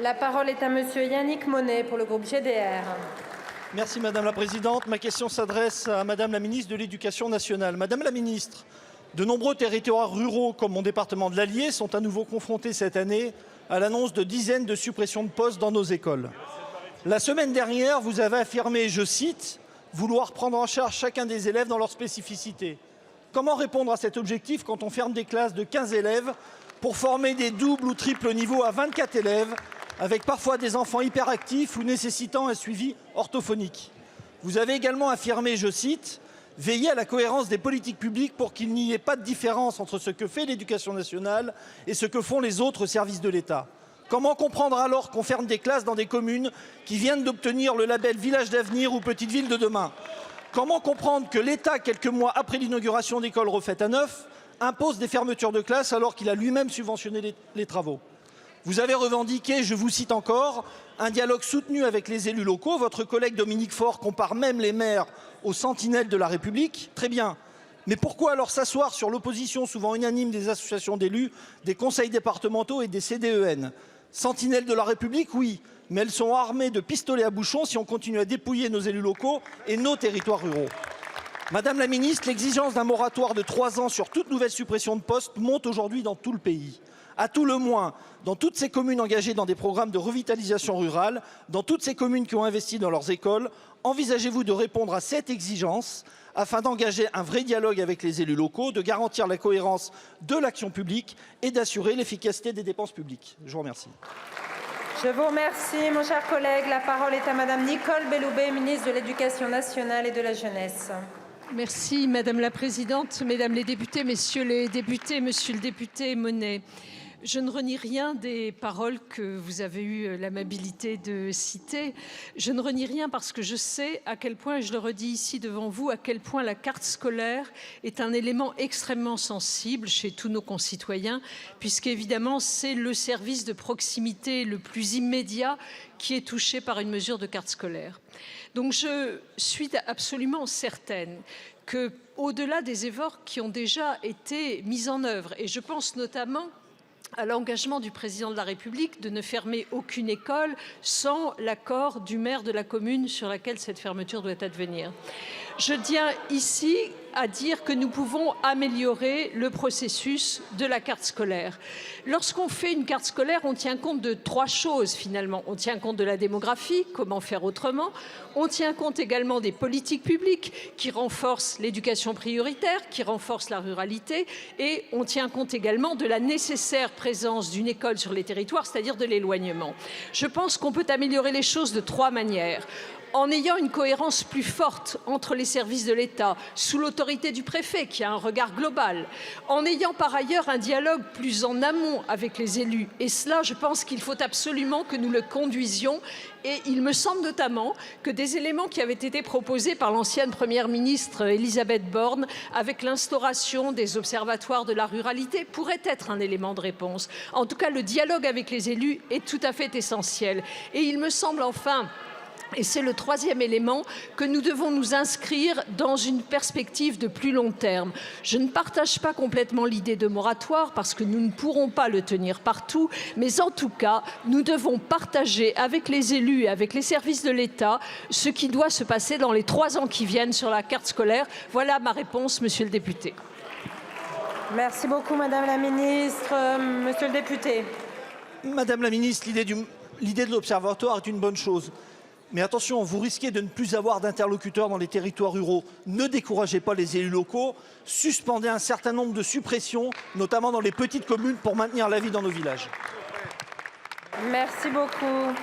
La parole est à monsieur Yannick Monnet pour le groupe GDR. Merci Madame la Présidente. Ma question s'adresse à Madame la Ministre de l'Éducation nationale. Madame la Ministre, de nombreux territoires ruraux, comme mon département de l'Allier, sont à nouveau confrontés cette année à l'annonce de dizaines de suppressions de postes dans nos écoles. La semaine dernière, vous avez affirmé, je cite, « vouloir prendre en charge chacun des élèves dans leur spécificité ». Comment répondre à cet objectif quand on ferme des classes de 15 élèves pour former des doubles ou triples niveaux à 24 élèves, avec parfois des enfants hyperactifs ou nécessitant un suivi orthophonique? Vous avez également affirmé, je cite, « veiller à la cohérence des politiques publiques pour qu'il n'y ait pas de différence entre ce que fait l'éducation nationale et ce que font les autres services de l'État ». Comment comprendre alors qu'on ferme des classes dans des communes qui viennent d'obtenir le label Village d'avenir ou Petite Ville de demain? Comment comprendre que l'État, quelques mois après l'inauguration d'écoles refaites à neuf, impose des fermetures de classes alors qu'il a lui-même subventionné les travaux? Vous avez revendiqué, je vous cite encore, un dialogue soutenu avec les élus locaux. Votre collègue Dominique Faure compare même les maires aux sentinelles de la République. Très bien. Mais pourquoi alors s'asseoir sur l'opposition souvent unanime des associations d'élus, des conseils départementaux et des CDEN? Sentinelles de la République, oui, mais elles sont armées de pistolets à bouchon si on continue à dépouiller nos élus locaux et nos territoires ruraux. Madame la Ministre, l'exigence d'un moratoire de 3 ans sur toute nouvelle suppression de postes monte aujourd'hui dans tout le pays. À tout le moins, dans toutes ces communes engagées dans des programmes de revitalisation rurale, dans toutes ces communes qui ont investi dans leurs écoles, envisagez-vous de répondre à cette exigence afin d'engager un vrai dialogue avec les élus locaux, de garantir la cohérence de l'action publique et d'assurer l'efficacité des dépenses publiques? Je vous remercie. Je vous remercie, mon cher collègue. La parole est à Madame Nicole Belloubet, ministre de l'Éducation nationale et de la jeunesse. Merci Madame la Présidente, Mesdames les députés, Messieurs les députés, Monsieur le député Monnet. Je ne renie rien des paroles que vous avez eu l'amabilité de citer. Je ne renie rien parce que je sais à quel point, et je le redis ici devant vous, à quel point la carte scolaire est un élément extrêmement sensible chez tous nos concitoyens, puisqu'évidemment c'est le service de proximité le plus immédiat qui est touché par une mesure de carte scolaire. Donc je suis absolument certaine que, au-delà des efforts qui ont déjà été mis en œuvre, et je pense notamment à l'engagement du président de la République de ne fermer aucune école sans l'accord du maire de la commune sur laquelle cette fermeture doit advenir. Je tiens ici à dire que nous pouvons améliorer le processus de la carte scolaire. Lorsqu'on fait une carte scolaire, on tient compte de 3 choses finalement. On tient compte de la démographie, comment faire autrement. On tient compte également des politiques publiques qui renforcent l'éducation prioritaire, qui renforcent la ruralité. Et on tient compte également de la nécessaire présence d'une école sur les territoires, c'est-à-dire de l'éloignement. Je pense qu'on peut améliorer les choses de 3 manières. En ayant une cohérence plus forte entre les services de l'État, sous l'autorité du préfet, qui a un regard global, en ayant par ailleurs un dialogue plus en amont avec les élus. Et cela, je pense qu'il faut absolument que nous le conduisions. Et il me semble notamment que des éléments qui avaient été proposés par l'ancienne Première ministre Elisabeth Borne, avec l'instauration des observatoires de la ruralité, pourraient être un élément de réponse. En tout cas, le dialogue avec les élus est tout à fait essentiel. Et il me semble enfin, et c'est le 3e élément, que nous devons nous inscrire dans une perspective de plus long terme. Je ne partage pas complètement l'idée de moratoire parce que nous ne pourrons pas le tenir partout, mais en tout cas, nous devons partager avec les élus et avec les services de l'État ce qui doit se passer dans les 3 ans qui viennent sur la carte scolaire. Voilà ma réponse, Monsieur le député. Merci beaucoup, Madame la Ministre. Monsieur le député. Madame la Ministre, l'idée de l'observatoire est une bonne chose. Mais attention, vous risquez de ne plus avoir d'interlocuteurs dans les territoires ruraux. Ne découragez pas les élus locaux. Suspendez un certain nombre de suppressions, notamment dans les petites communes, pour maintenir la vie dans nos villages. Merci beaucoup.